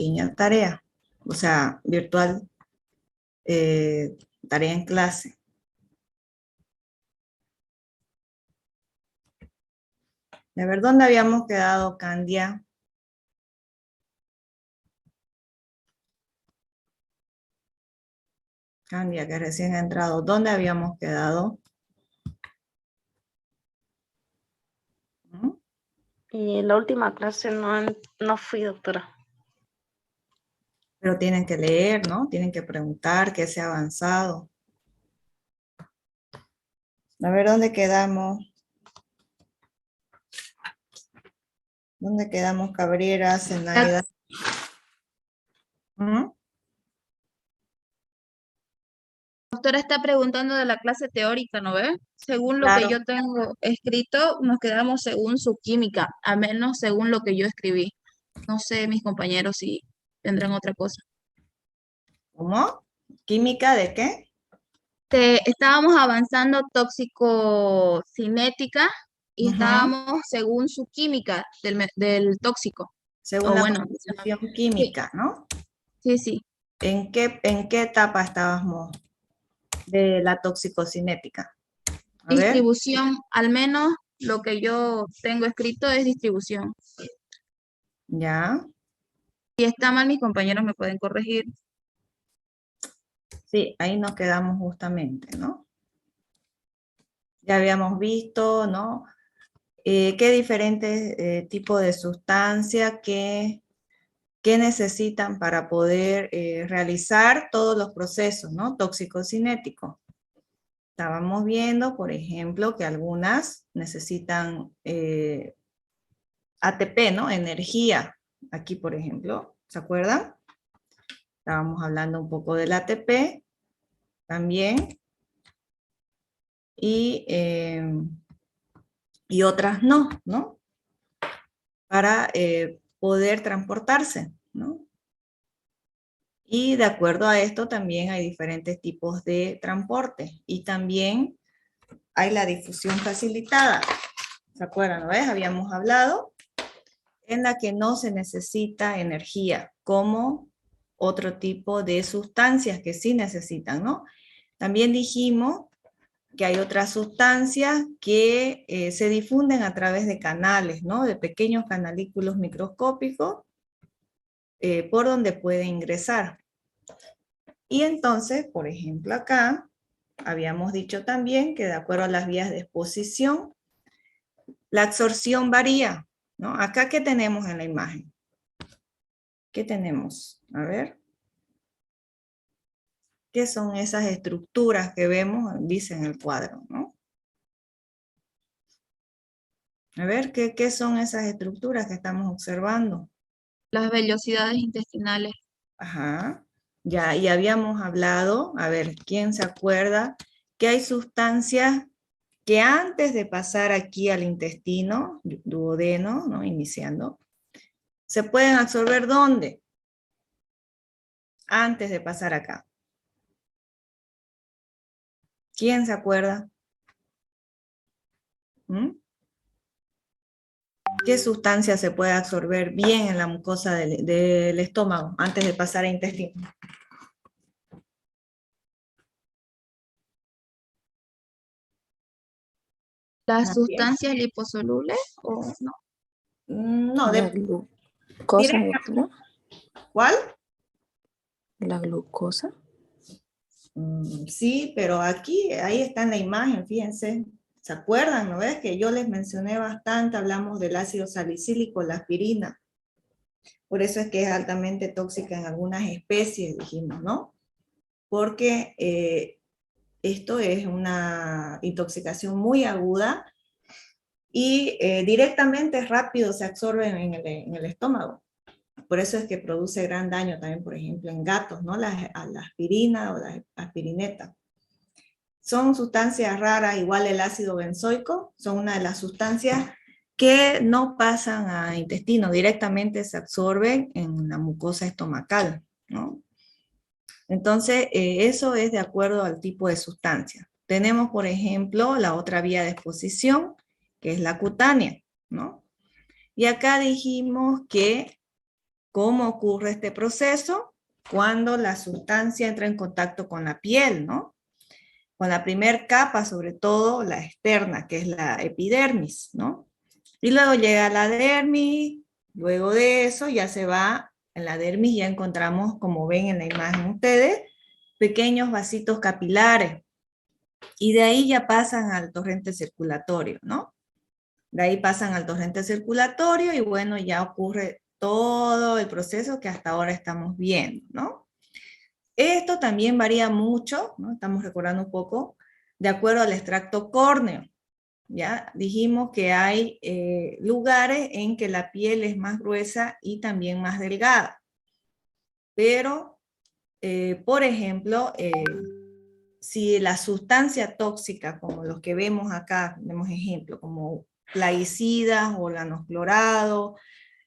pequeña tarea, o sea, virtual, tarea en clase. A ver, ¿dónde habíamos quedado, Candia? Candia, que recién ha entrado. ¿Dónde habíamos quedado? ¿Mm? Y la última clase no fui, doctora. Pero tienen que leer, ¿no? Tienen que preguntar qué se ha avanzado. A ver, ¿dónde quedamos? ¿Dónde quedamos, Cabrera, Zenaida? ¿Mm? Doctora está preguntando de la clase teórica, ¿no ve? Según lo que Claro. yo tengo escrito, nos quedamos según su química, al menos según lo que yo escribí. No sé, mis compañeros, si tendrán otra cosa. ¿Cómo? ¿Química de qué? Estábamos avanzando tóxico-cinética y Ujú. estábamos según su química del tóxico. Según O la bueno, composición sí, química, ¿no? sí, sí. ¿En qué etapa estábamos de la toxicocinética? A ver, Distribución, al menos lo que yo tengo escrito es distribución. ya. Si está mal, mis compañeros me pueden corregir. Sí, ahí nos quedamos justamente, ¿no? Ya habíamos visto, ¿no? Qué diferentes tipos de sustancias que necesitan para poder realizar todos los procesos, ¿no? Tóxico-cinéticos. Estábamos viendo, por ejemplo, que algunas necesitan ATP, ¿no? Energía. Aquí, por ejemplo, ¿se acuerdan? Estábamos hablando un poco del ATP también. Y otras no, ¿no? Para poder transportarse, ¿no? Y de acuerdo a esto también hay diferentes tipos de transporte y también hay la difusión facilitada. ¿Se acuerdan? ¿No ves? Habíamos hablado en la que no se necesita energía, como otro tipo de sustancias que sí necesitan, ¿no? También dijimos que hay otras sustancias que se difunden a través de canales, ¿no? De pequeños canalículos microscópicos por donde puede ingresar. Y entonces, por ejemplo, acá habíamos dicho también que de acuerdo a las vías de exposición, la absorción varía, ¿no? Acá, ¿qué tenemos en la imagen? ¿Qué tenemos? A ver. ¿Qué son esas estructuras que vemos? Dice en el cuadro, ¿no? A ver, ¿qué son esas estructuras que estamos observando? Las vellosidades intestinales. Ajá. Ya, y habíamos hablado, a ver, ¿quién se acuerda? Que hay sustancias que antes de pasar aquí al intestino, duodeno, ¿no? Iniciando, se pueden absorber ¿dónde? Antes de pasar acá. ¿Quién se acuerda? ¿Mm? ¿Qué sustancia se puede absorber bien en la mucosa del estómago antes de pasar a intestino? ¿Las Nadie. sustancias liposolubles o no? No, La glucosa, directa. doctora. ¿Cuál? La glucosa. Sí, pero aquí, ahí está en la imagen, fíjense. ¿Se acuerdan? ¿No ves? Que yo les mencioné bastante, hablamos del ácido salicílico, la aspirina. Por eso es que es altamente tóxica en algunas especies, dijimos, ¿no? Porque esto es una intoxicación muy aguda y directamente rápido se absorbe en el estómago. Por eso es que produce gran daño también, por ejemplo, en gatos, ¿no? La aspirina o la aspirineta. Son sustancias raras, igual el ácido benzoico, son una de las sustancias que no pasan a intestino, directamente se absorben en la mucosa estomacal, ¿no? Entonces, eso es de acuerdo al tipo de sustancia. Tenemos, por ejemplo, la otra vía de exposición, que es la cutánea, ¿no? Y acá dijimos que cómo ocurre este proceso cuando la sustancia entra en contacto con la piel, ¿no? Con la primer capa, sobre todo la externa, que es la epidermis, ¿no? Y luego llega la dermis, luego de eso ya se va, en la dermis ya encontramos, como ven en la imagen ustedes, pequeños vasitos capilares, y de ahí ya pasan al torrente circulatorio, ¿no? De ahí pasan al torrente circulatorio y bueno, ya ocurre todo el proceso que hasta ahora estamos viendo, ¿no? Esto también varía mucho, ¿no? Estamos recordando un poco, de acuerdo al extracto córneo. Ya dijimos que hay lugares en que la piel es más gruesa y también más delgada. Pero, por ejemplo, si la sustancia tóxica, como los que vemos acá, tenemos ejemplo, como plaguicidas, organoclorado,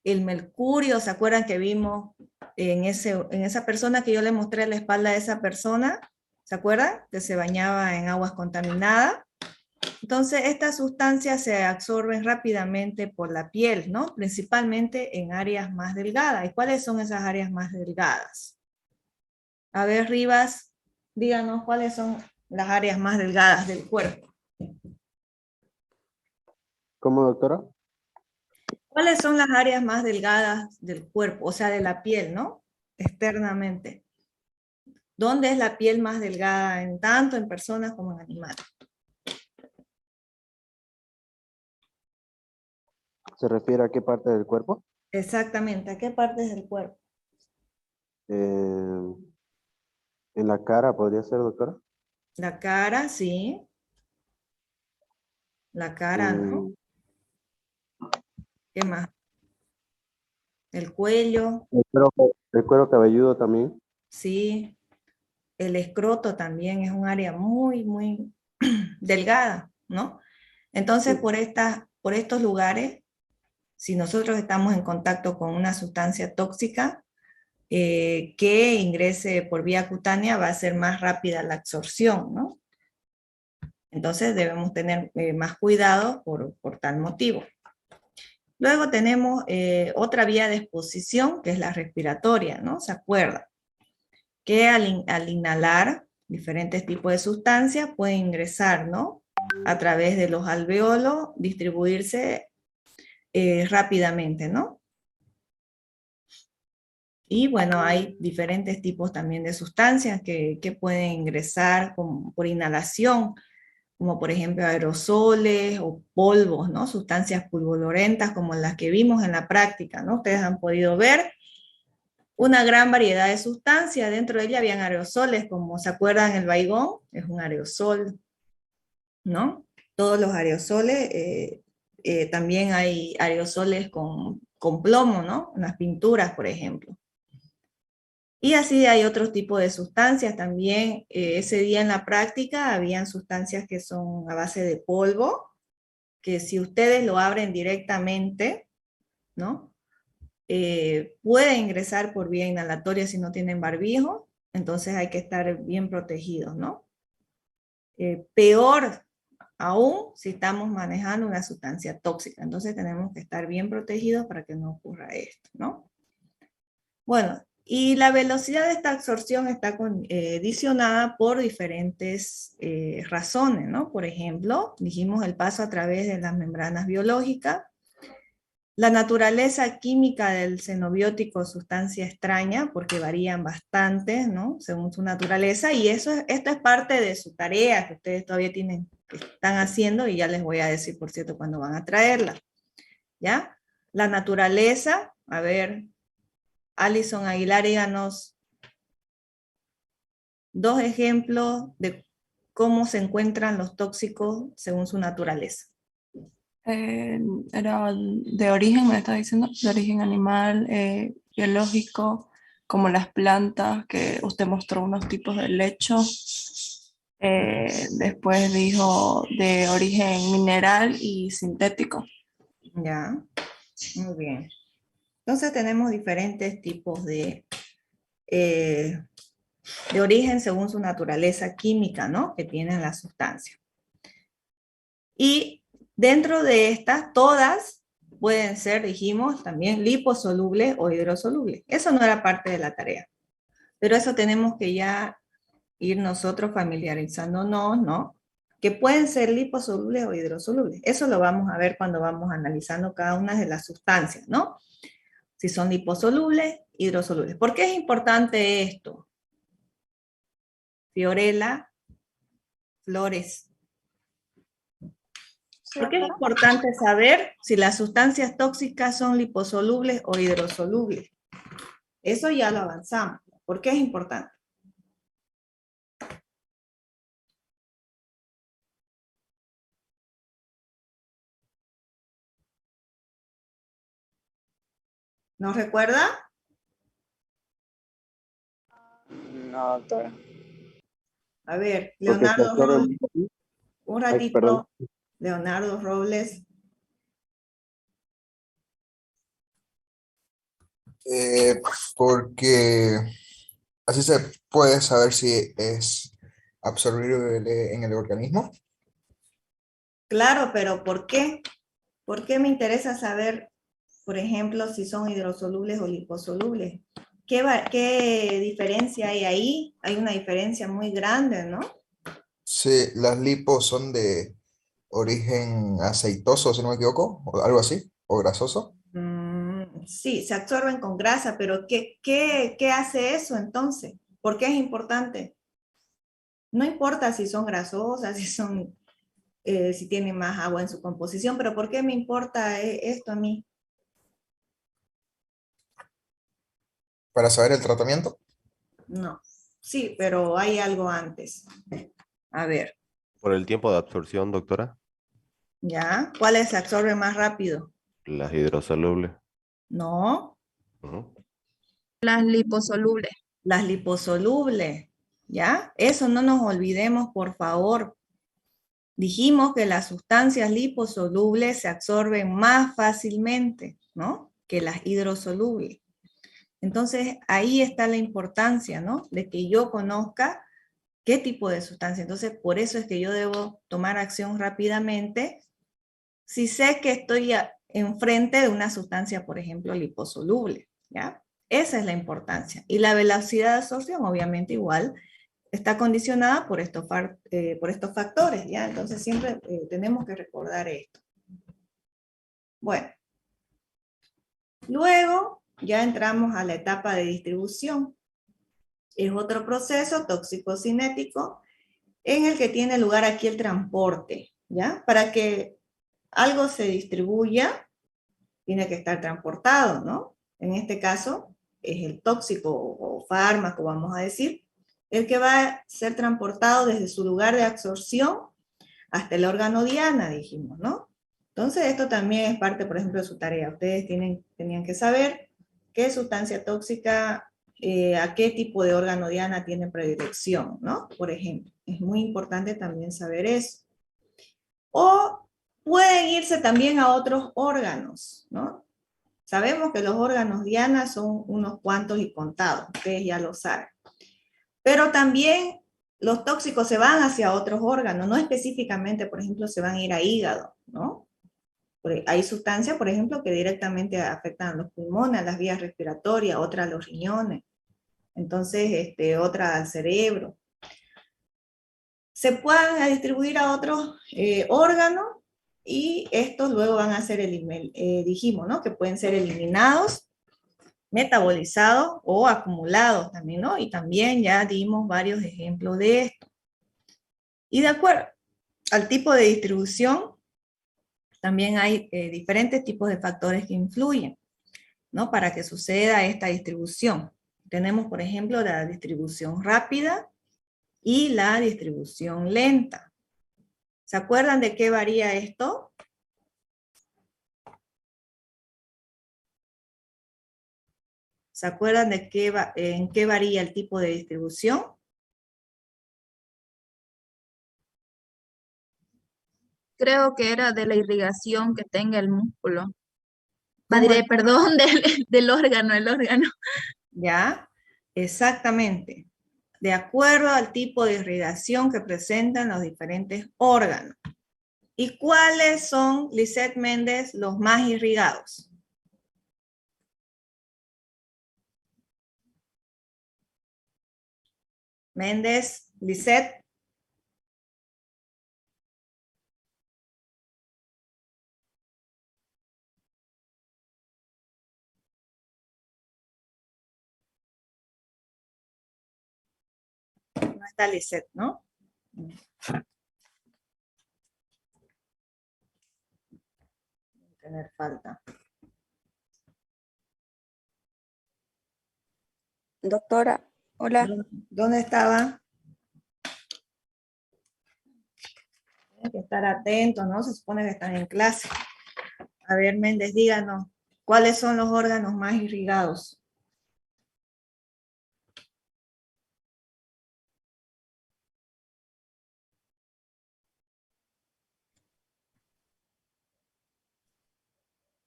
el mercurio, ¿se acuerdan que vimos en esa persona que yo le mostré la espalda de esa persona? ¿Se acuerdan? Que se bañaba en aguas contaminadas. Entonces, estas sustancias se absorben rápidamente por la piel, ¿no? Principalmente en áreas más delgadas. ¿Y cuáles son esas áreas más delgadas? A ver, Rivas, díganos cuáles son las áreas más delgadas del cuerpo. ¿Cómo, doctora? ¿Cuáles son las áreas más delgadas del cuerpo? O sea, de la piel, ¿no? Externamente. ¿Dónde es la piel más delgada tanto en personas como en animales? ¿Se refiere a qué parte del cuerpo? Exactamente, ¿a qué partes del cuerpo? En la cara, ¿podría ser, doctora? La cara, sí. La cara, ¿no? Mm, ¿Qué más? El cuello, el cuero cabelludo también. sí. El escroto también es un área muy, muy delgada, ¿no? Entonces, Sí. por estos lugares, si nosotros estamos en contacto con una sustancia tóxica que ingrese por vía cutánea, va a ser más rápida la absorción, ¿no? Entonces debemos tener más cuidado por tal motivo. Luego tenemos otra vía de exposición, que es la respiratoria, ¿no? ¿Se acuerdan? Que al inhalar diferentes tipos de sustancias puede ingresar, ¿no? A través de los alveolos, distribuirse rápidamente, ¿no? Y bueno, hay diferentes tipos también de sustancias que pueden ingresar por inhalación, como por ejemplo aerosoles o polvos, ¿no? Sustancias pulverulentas como las que vimos en la práctica, ¿no? Ustedes han podido ver una gran variedad de sustancias, dentro de ella habían aerosoles, como se acuerdan el baigón, es un aerosol, ¿no? Todos los aerosoles, también hay aerosoles con plomo, ¿no? En las pinturas, por ejemplo. Y así hay otros tipos de sustancias también. Ese día en la práctica habían sustancias que son a base de polvo, que si ustedes lo abren directamente, ¿no? Puede ingresar por vía inhalatoria si no tienen barbijo, entonces hay que estar bien protegidos, ¿no? Peor aún si estamos manejando una sustancia tóxica, entonces tenemos que estar bien protegidos para que no ocurra esto, ¿no? Bueno, y la velocidad de esta absorción está condicionada por diferentes razones, ¿no? Por ejemplo, dijimos el paso a través de las membranas biológicas, la naturaleza química del xenobiótico, sustancia extraña, porque varían bastante, ¿no? Según su naturaleza, y esto es parte de su tarea que ustedes todavía están haciendo, y ya les voy a decir, por cierto, cuándo van a traerla, ¿ya? La naturaleza, a ver, Alison Aguilar, díganos 2 ejemplos de cómo se encuentran los tóxicos según su naturaleza. Era de origen, me estaba diciendo, de origen animal, biológico, como las plantas, que usted mostró unos tipos de lecho. Después dijo de origen mineral y sintético. Ya, muy bien. Entonces tenemos diferentes tipos de origen según su naturaleza química, ¿no? Que tienen las sustancias. Y dentro de estas, todas pueden ser, dijimos, también liposolubles o hidrosolubles. Eso no era parte de la tarea. Pero eso tenemos que ya ir nosotros familiarizándonos, ¿no? Que pueden ser liposolubles o hidrosolubles. Eso lo vamos a ver cuando vamos analizando cada una de las sustancias, ¿no? Si son liposolubles, hidrosolubles. ¿Por qué es importante esto? Fiorella Flores. ¿Por qué es importante saber si las sustancias tóxicas son liposolubles o hidrosolubles? Eso ya lo avanzamos. ¿Por qué es importante? ¿No recuerda? No, doctora. A ver, Porque se Leonardo absorbe Robles, un Ay, perdón. ratito. Leonardo Robles. Porque así se puede saber si es absorbible en el organismo. Claro, pero ¿por qué? ¿Por qué me interesa saber, por ejemplo, si son hidrosolubles o liposolubles? ¿Qué diferencia hay ahí? Hay una diferencia muy grande, ¿no? Sí, las lipos son de origen aceitoso, si no me equivoco, o algo así, o grasoso. Sí, se absorben con grasa, pero ¿qué hace eso entonces? ¿Por qué es importante? No importa si son grasosas, si tienen más agua en su composición, pero ¿por qué me importa esto a mí? Para saber el tratamiento, No. Sí, pero hay algo antes. A ver, Por el tiempo de absorción, doctora, ¿ya? ¿Cuáles se absorben más rápido? las hidrosolubles. No, Ujú. Las liposolubles. las liposolubles, ¿ya? Eso no nos olvidemos, por favor. Dijimos que las sustancias liposolubles se absorben más fácilmente, ¿no? Que las hidrosolubles. Entonces, ahí está la importancia, ¿no? De que yo conozca qué tipo de sustancia. Entonces, por eso es que yo debo tomar acción rápidamente si sé que estoy enfrente de una sustancia, por ejemplo, liposoluble, ¿ya? Esa es la importancia. Y la velocidad de absorción, obviamente, igual, está condicionada por estos factores, ¿ya? Entonces, siempre tenemos que recordar esto. Bueno. Luego, ya entramos a la etapa de distribución. Es otro proceso tóxico-cinético en el que tiene lugar aquí el transporte, ¿ya? Para que algo se distribuya, tiene que estar transportado, ¿no? En este caso, es el tóxico o fármaco, vamos a decir, el que va a ser transportado desde su lugar de absorción hasta el órgano diana, dijimos, ¿no? Entonces, esto también es parte, por ejemplo, de su tarea. Ustedes tenían que saber qué sustancia tóxica, a qué tipo de órgano diana tiene predilección, ¿no? Por ejemplo, es muy importante también saber eso. O pueden irse también a otros órganos, ¿no? Sabemos que los órganos diana son unos cuantos y contados, ustedes ya lo saben. Pero también los tóxicos se van hacia otros órganos, no específicamente, por ejemplo, se van a ir a hígado, ¿no? Hay sustancias, por ejemplo, que directamente afectan a los pulmones, a las vías respiratorias, otras a los riñones, entonces otra al cerebro. Se pueden distribuir a otros órganos y estos luego van a ser, dijimos, ¿no? Que pueden ser eliminados, metabolizados o acumulados también, ¿no? Y también ya dimos varios ejemplos de esto. Y de acuerdo al tipo de distribución, también hay diferentes tipos de factores que influyen, ¿no? Para que suceda esta distribución. Tenemos, por ejemplo, la distribución rápida y la distribución lenta. ¿Se acuerdan de qué varía esto? ¿Se acuerdan de en qué varía el tipo de distribución? Creo que era de la irrigación que tenga el músculo. ¿Cómo? Perdón, del órgano, el órgano. ¿Ya? Exactamente. De acuerdo al tipo de irrigación que presentan los diferentes órganos. ¿Y cuáles son, Lisette Méndez, los más irrigados? Méndez, Lisette. No está Lisette, ¿no? Tener falta. Doctora, hola. ¿Dónde estaba? Tienen que estar atentos, ¿no? Se supone que están en clase. A ver, Méndez, díganos, ¿cuáles son los órganos más irrigados?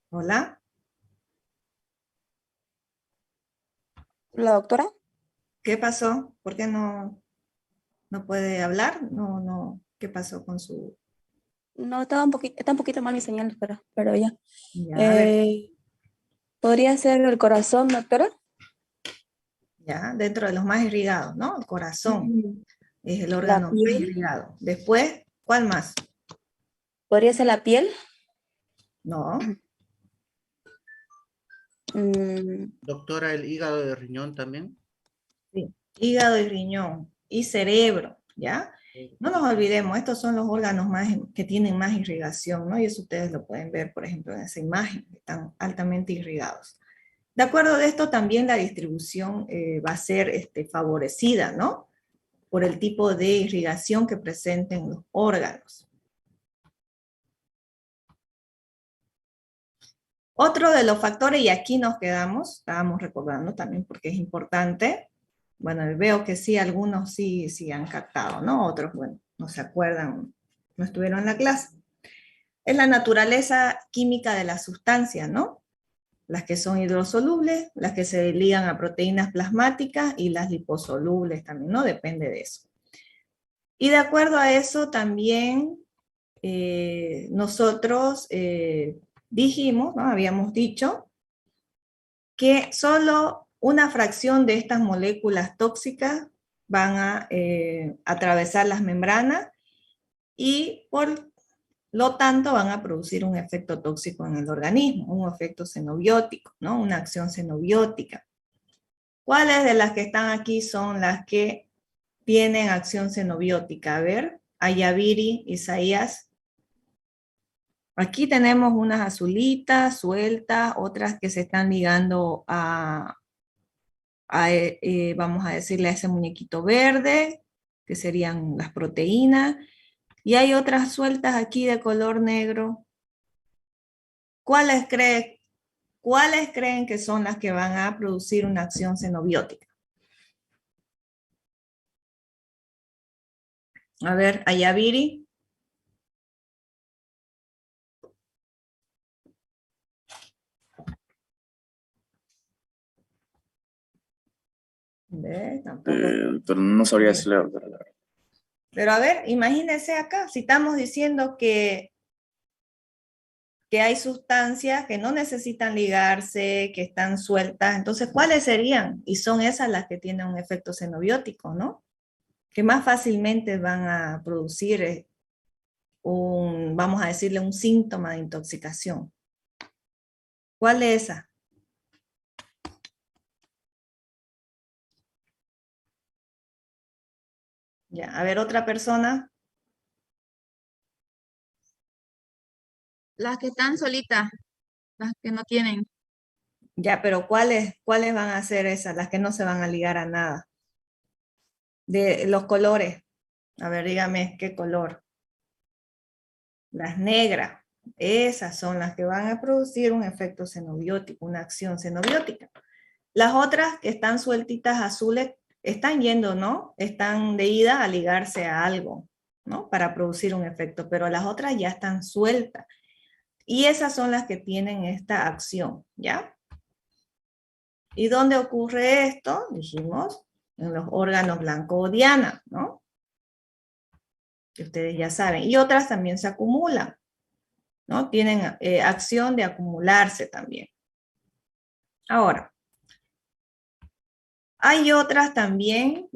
¿Hola? ¿La doctora? ¿Qué pasó? ¿Por qué no puede hablar? No. ¿Qué pasó con su...? No, está un poquito mal mi señal, doctora, pero ya. Ya, a ver, ¿Podría ser el corazón, doctora? ya, dentro de los más irrigados, ¿no? El corazón es el La órgano más piel. irrigado. Después, ¿cuál más? ¿Podría ser la piel? No, Mm, Doctora, el hígado de riñón también. sí. Hígado y riñón y cerebro, ¿ya? No nos olvidemos, estos son los órganos que tienen más irrigación, ¿no? Y eso ustedes lo pueden ver, por ejemplo, en esa imagen, que están altamente irrigados. De acuerdo de esto, también la distribución va a ser favorecida, ¿no? Por el tipo de irrigación que presenten los órganos. Otro de los factores, y aquí nos quedamos, estábamos recordando también porque es importante. Bueno, veo que sí, algunos sí han captado, ¿no? Otros, bueno, no se acuerdan, no estuvieron en la clase. Es la naturaleza química de la sustancia, ¿no? Las que son hidrosolubles, las que se ligan a proteínas plasmáticas y las liposolubles también, ¿no? Depende de eso. Y de acuerdo a eso también nosotros dijimos, ¿no? Habíamos dicho que solo una fracción de estas moléculas tóxicas van a atravesar las membranas y por lo tanto van a producir un efecto tóxico en el organismo, un efecto xenobiótico, ¿no? Una acción xenobiótica. ¿Cuáles de las que están aquí son las que tienen acción xenobiótica? A ver, Ayaviri, Isaías. Aquí tenemos unas azulitas, sueltas, otras que se están ligando vamos a decirle a ese muñequito verde, que serían las proteínas, y hay otras sueltas aquí de color negro. ¿Cuáles creen que son las que van a producir una acción xenobiótica? A ver, Ayaviri. Tampoco. Pero no sabría decirle, doctora, la verdad. Pero a ver, imagínense acá, si estamos diciendo que hay sustancias que no necesitan ligarse, que están sueltas, entonces, ¿cuáles serían? Y son esas las que tienen un efecto xenobiótico, ¿no? Que más fácilmente van a producir vamos a decirle, un síntoma de intoxicación. ¿Cuál es esa? Ya, a ver, otra persona. Las que están solitas, las que no tienen. Ya, pero ¿cuáles van a ser esas? Las que no se van a ligar a nada. De los colores. A ver, dígame, ¿qué color? Las negras. Esas son las que van a producir un efecto xenobiótico, una acción xenobiótica. Las otras que están sueltitas azules están yendo, ¿no? Están de ida a ligarse a algo, ¿no? Para producir un efecto, pero las otras ya están sueltas. Y esas son las que tienen esta acción, ¿ya? ¿Y dónde ocurre esto? Dijimos, en los órganos blanco o diana, ¿no? que ustedes ya saben. Y otras también se acumulan, ¿no? Tienen acción de acumularse también. Ahora, hay otras también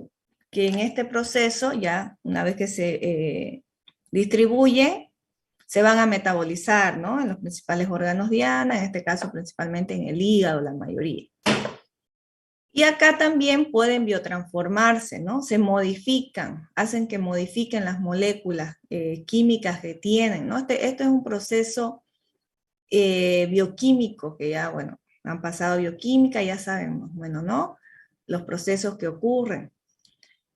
que en este proceso, ya una vez que se distribuyen, se van a metabolizar, ¿no? En los principales órganos diana, en este caso principalmente en el hígado, la mayoría. Y acá también pueden biotransformarse, ¿no? Se modifican, hacen que modifiquen las moléculas químicas que tienen, ¿no? Esto es un proceso bioquímico que ya, bueno, han pasado bioquímica, ya sabemos, bueno, ¿no? Los procesos que ocurren.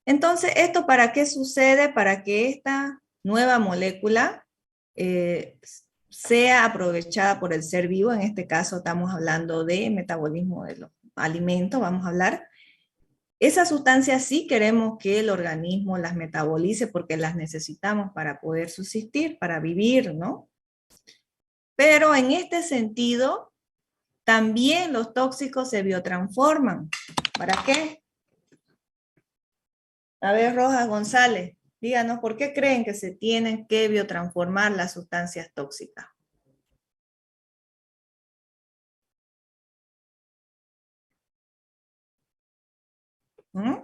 Entonces, ¿esto para qué sucede? Para que esta nueva molécula sea aprovechada por el ser vivo. En este caso estamos hablando de metabolismo de los alimentos, vamos a hablar. Esas sustancias sí queremos que el organismo las metabolice porque las necesitamos para poder subsistir, para vivir, ¿no? Pero en este sentido, también los tóxicos se biotransforman. ¿Para qué? A ver, Rojas González, díganos, ¿por qué creen que se tienen que biotransformar las sustancias tóxicas? ¿Mm?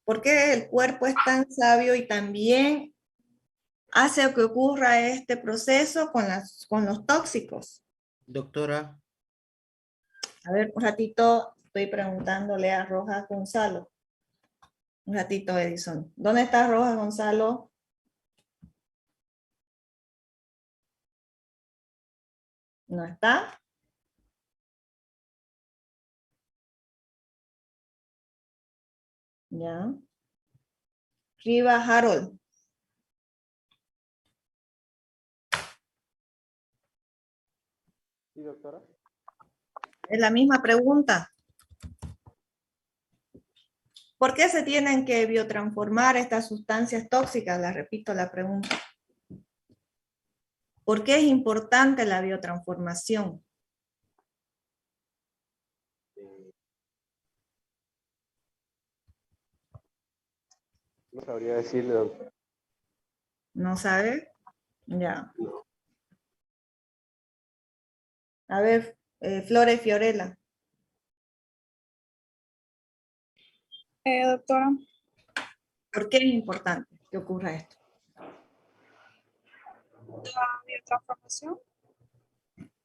¿Por qué el cuerpo es tan sabio y también hace que ocurra este proceso con los tóxicos? Doctora, A ver, un ratito estoy preguntándole a Rojas Gonzalo. Un ratito, Edison. ¿Dónde está Rojas Gonzalo? ¿No está? Ya. Riva Harold. Sí, doctora. Es la misma pregunta. ¿Por qué se tienen que biotransformar estas sustancias tóxicas? La repito la pregunta. ¿Por qué es importante la biotransformación? No sabría decirle, doctora. ¿No sabe? Ya. A ver, Flores Fiorella. Doctora, ¿Por qué es importante que ocurra esto? la biotransformación.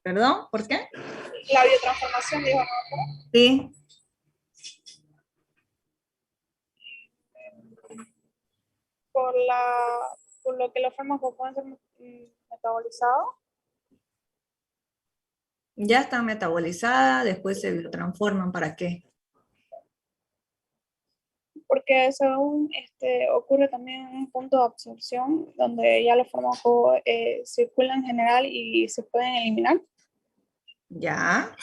¿Perdón? ¿Por qué? La biotransformación, dijo, ¿no? Sí. Por lo que los fármacos pueden ser metabolizados. Ya están metabolizadas, después se biotransforman. ¿Para qué? Porque según ocurre también un punto de absorción donde ya los fármacos circulan en general y se pueden eliminar. Ya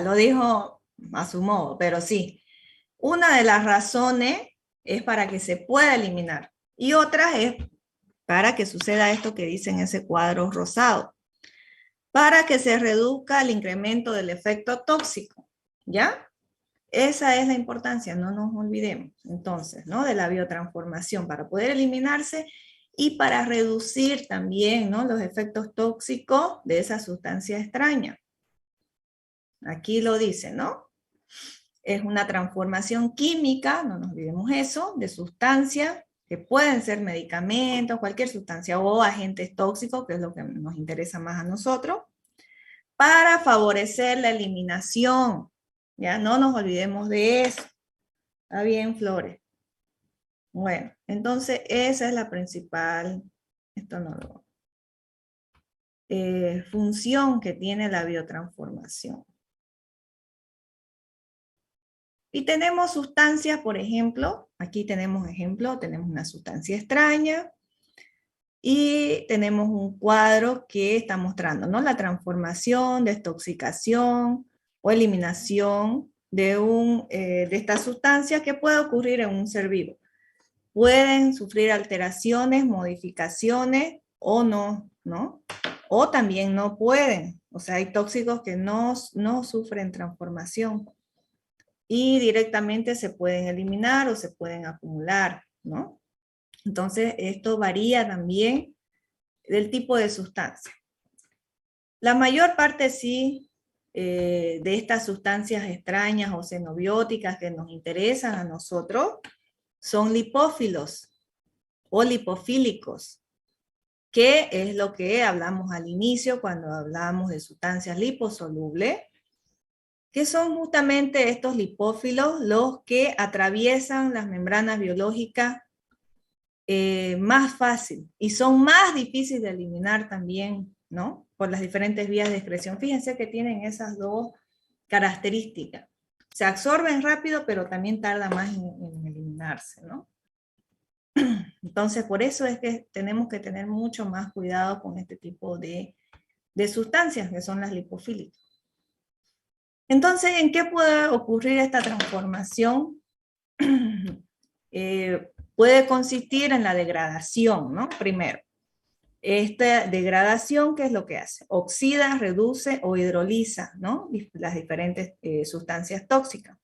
lo dijo a su modo, pero sí. Una de las razones es para que se pueda eliminar y otra es para que suceda esto que dice en ese cuadro rosado, para que se reduzca el incremento del efecto tóxico, ¿ya? Esa es la importancia, no nos olvidemos, entonces, ¿no? De la biotransformación, para poder eliminarse y para reducir también, ¿no? Los efectos tóxicos de esa sustancia extraña. Aquí lo dice, ¿no? Es una transformación química, no nos olvidemos eso, de sustancias que pueden ser medicamentos, cualquier sustancia o agentes tóxicos, que es lo que nos interesa más a nosotros, para favorecer la eliminación. Ya no nos olvidemos de eso. ¿Está bien, Flores? Bueno, entonces esa es la principal, esto no lo, función que tiene la biotransformación. Y tenemos sustancias, por ejemplo, aquí tenemos ejemplo, tenemos una sustancia extraña y tenemos un cuadro que está mostrando, ¿no? La transformación, desintoxicación o eliminación de esta sustancia que puede ocurrir en un ser vivo. Pueden sufrir alteraciones, modificaciones o no, ¿no? O también no pueden. O sea, hay tóxicos que no sufren transformación y directamente se pueden eliminar o se pueden acumular, ¿no? Entonces, esto varía también del tipo de sustancia. La mayor parte sí de estas sustancias extrañas o xenobióticas que nos interesan a nosotros son lipófilos o lipofílicos, que es lo que hablamos al inicio cuando hablamos de sustancias liposolubles, que son justamente estos lipófilos los que atraviesan las membranas biológicas más fácil y son más difíciles de eliminar también, ¿no? Por las diferentes vías de excreción. Fíjense que tienen esas dos características. Se absorben rápido, pero también tarda más en eliminarse, ¿no? Entonces, por eso es que tenemos que tener mucho más cuidado con este tipo de sustancias, que son las lipofílicas. Entonces, ¿en qué puede ocurrir esta transformación? Puede consistir en la degradación, ¿no? Primero, esta degradación, ¿qué es lo que hace? Oxida, reduce o hidroliza, ¿no? Las diferentes sustancias tóxicas.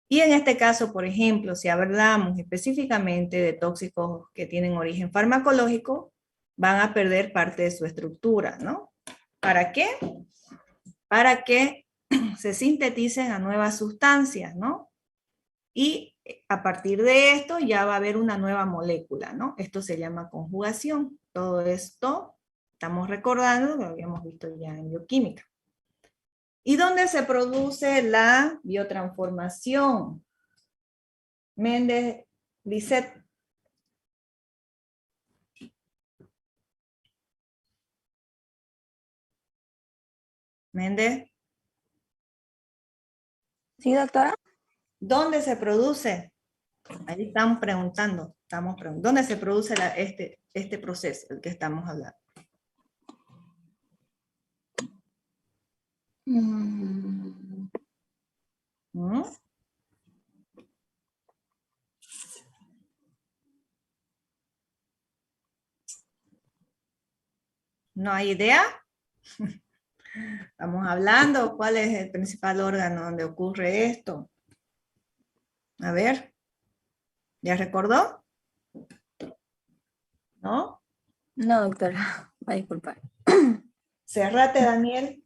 Y en este caso, por ejemplo, si hablamos específicamente de tóxicos que tienen origen farmacológico, van a perder parte de su estructura, ¿no? ¿Para qué? Para que se sinteticen a nuevas sustancias, ¿no? Y a partir de esto ya va a haber una nueva molécula, ¿no? Esto se llama conjugación. Todo esto estamos recordando, lo habíamos visto ya en bioquímica. ¿Y dónde se produce la biotransformación? Méndez, Lisset. Méndez. Sí, doctora. ¿Dónde se produce? Ahí estamos preguntando, ¿dónde se produce este proceso, el que estamos hablando? ¿Mm? ¿No hay idea? Estamos hablando, ¿cuál es el principal órgano donde ocurre esto? A ver, ¿ya recordó? ¿No? No, doctora. Va a disculpar. Cerrate, Daniel.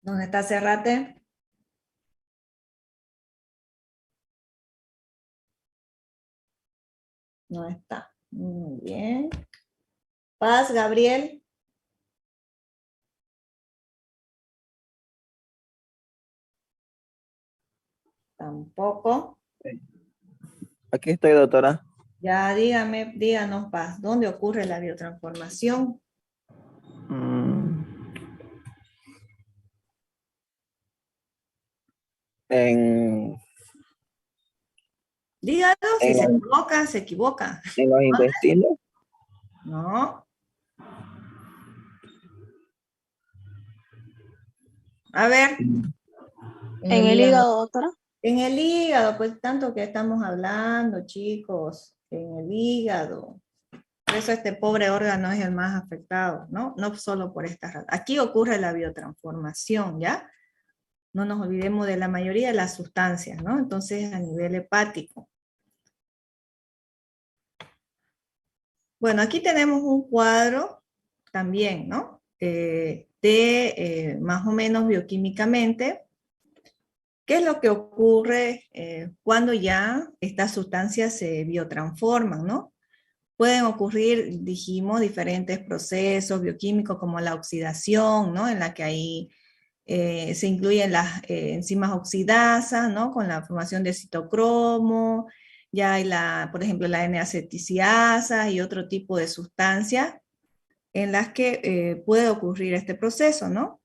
¿Dónde está Cerrate? No está. Muy bien. Paz, Gabriel. Tampoco. Aquí estoy, doctora. Ya díganos, Paz, ¿dónde ocurre la biotransformación? Dígalo, si se equivoca, se equivoca. ¿En los intestinos? No. A ver. ¿En el hígado, doctora? En el hígado, pues tanto que estamos hablando, chicos, en el hígado. Por eso este pobre órgano es el más afectado, ¿no? No solo por esta razón. Aquí ocurre la biotransformación, ¿ya? No nos olvidemos de la mayoría de las sustancias, ¿no? Entonces, a nivel hepático. Bueno, aquí tenemos un cuadro también, ¿no? Más o menos bioquímicamente, ¿qué es lo que ocurre cuando ya estas sustancias se biotransforman, ¿no? Pueden ocurrir, dijimos, diferentes procesos bioquímicos como la oxidación, ¿no? En la que ahí se incluyen las enzimas oxidasas, ¿no? Con la formación de citocromo, ya hay por ejemplo, la N-aceticiasa y otro tipo de sustancias en las que puede ocurrir este proceso, ¿no?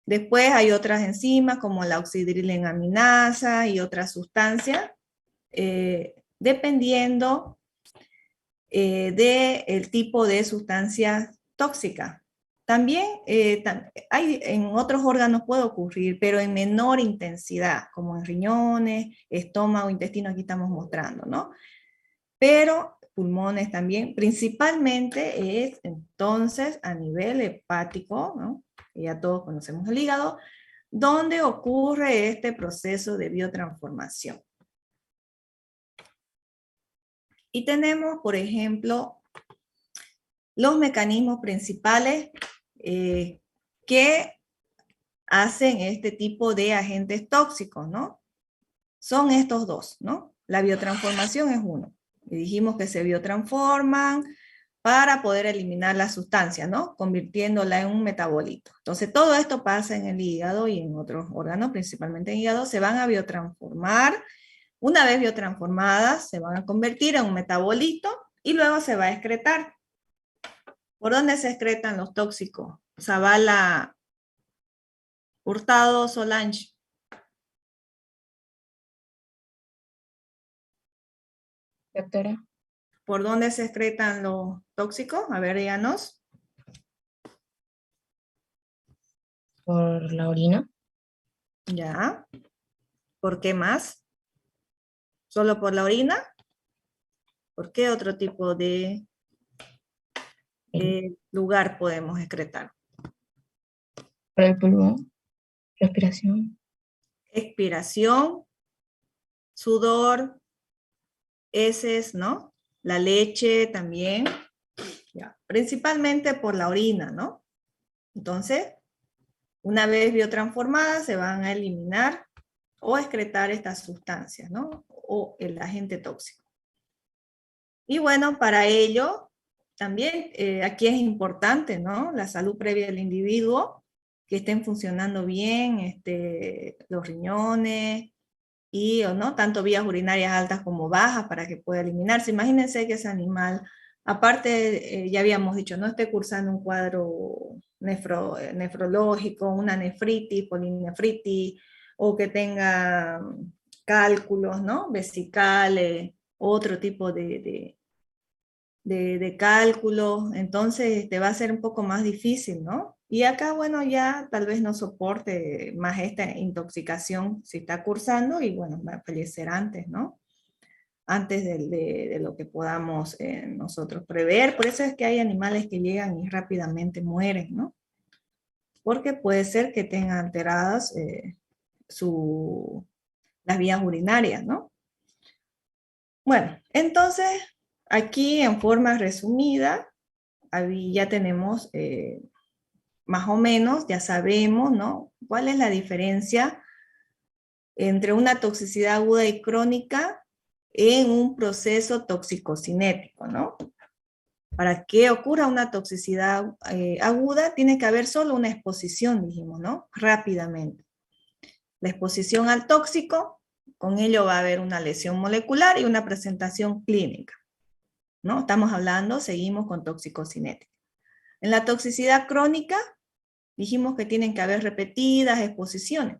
Después hay otras enzimas como la oxidrilenaminasa y otras sustancias, dependiendo del tipo de sustancia tóxica. También en otros órganos puede ocurrir, pero en menor intensidad, como en riñones, estómago, intestino, aquí estamos mostrando, ¿no? Pero pulmones también, principalmente es entonces a nivel hepático, ¿no? Ya todos conocemos el hígado, donde ocurre este proceso de biotransformación. Y tenemos, por ejemplo, los mecanismos principales que hacen este tipo de agentes tóxicos, ¿no? Son estos dos, ¿no? La biotransformación es uno. Y dijimos que se biotransforman para poder eliminar la sustancia, ¿no? Convirtiéndola en un metabolito. Entonces, todo esto pasa en el hígado y en otros órganos, principalmente en el hígado, se van a biotransformar. Una vez biotransformadas, se van a convertir en un metabolito y luego se va a excretar. ¿Por dónde se excretan los tóxicos? Zavala, Hurtado, Solange. Doctora. ¿Por dónde se excretan los tóxicos? A ver, díganos. Por la orina. Ya. ¿Por qué más? ¿Solo por la orina? ¿Por qué otro tipo de lugar podemos excretar? Por el pulmón. Respiración. Expiración, sudor, heces, ¿no? La leche también. Ya. Principalmente por la orina, ¿no? Entonces, una vez biotransformadas, se van a eliminar o excretar estas sustancias, ¿no? O el agente tóxico. Y bueno, para ello, también aquí es importante, ¿no? La salud previa del individuo, que estén funcionando bien los riñones y, ¿no? Tanto vías urinarias altas como bajas para que pueda eliminarse. Imagínense que ese animal, aparte, ya habíamos dicho, no esté cursando un cuadro nefrológico, una nefritis, polinefritis, o que tenga cálculos, ¿no? Vesicales, otro tipo de cálculos, entonces va a ser un poco más difícil, ¿no? Y acá, bueno, ya tal vez no soporte más esta intoxicación si está cursando y, bueno, va a fallecer antes, ¿no? Antes de lo que podamos nosotros prever. Por eso es que hay animales que llegan y rápidamente mueren, ¿no? Porque puede ser que tengan alteradas las vías urinarias, ¿no? Bueno, entonces, aquí en forma resumida, ahí ya tenemos más o menos, ya sabemos, ¿no? ¿Cuál es la diferencia entre una toxicidad aguda y crónica en un proceso toxicocinético, ¿no? Para que ocurra una toxicidad aguda, tiene que haber solo una exposición, dijimos, ¿no? Rápidamente. La exposición al tóxico, con ello va a haber una lesión molecular y una presentación clínica, ¿no? Estamos hablando, seguimos con toxicocinética. En la toxicidad crónica, dijimos que tienen que haber repetidas exposiciones.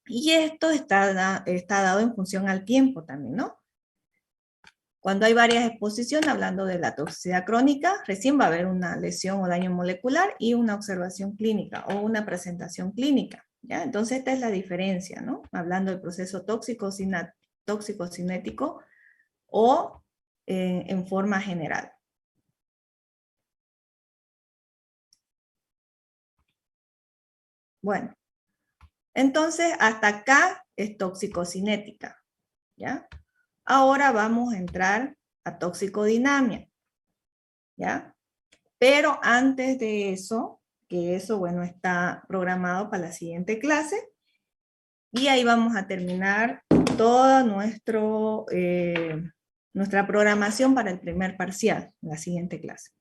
Y esto está dado en función al tiempo también, ¿no? Cuando hay varias exposiciones, hablando de la toxicidad crónica, recién va a haber una lesión o daño molecular y una observación clínica o una presentación clínica, ¿ya? Entonces esta es la diferencia, ¿no? Hablando del proceso toxicocinético o en forma general. Bueno, entonces hasta acá es toxicocinética, ¿ya? Ahora vamos a entrar a toxicodinamia, ¿ya? Pero antes de eso, que eso, bueno, está programado para la siguiente clase, y ahí vamos a terminar toda nuestra programación para el primer parcial, en la siguiente clase.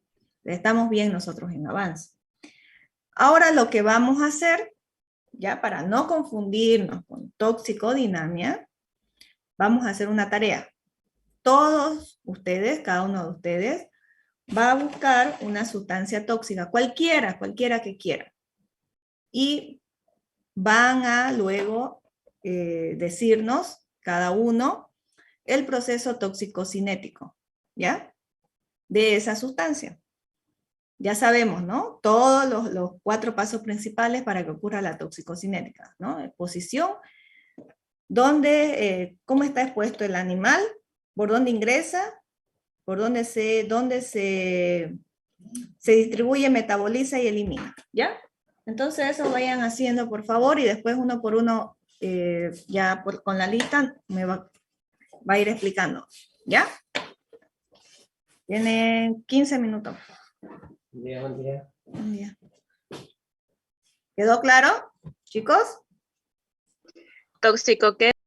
Estamos bien nosotros en avance. Ahora lo que vamos a hacer, ya para no confundirnos con toxicodinamia, vamos a hacer una tarea. Todos ustedes, cada uno de ustedes, va a buscar una sustancia tóxica, cualquiera que quiera. Y van a luego decirnos, cada uno, el proceso toxicocinético, ¿ya? De esa sustancia. Ya sabemos, ¿no? Todos los 4 pasos principales para que ocurra la toxicocinética, ¿no? Exposición, cómo está expuesto el animal, por dónde ingresa, por dónde se distribuye, metaboliza y elimina, ¿ya? Entonces eso vayan haciendo por favor y después uno por uno con la lista me va a ir explicando. ¿Ya? Tienen 15 minutos. Buen día, buen día. Buen día. ¿Quedó claro, chicos? Tóxico, ¿qué?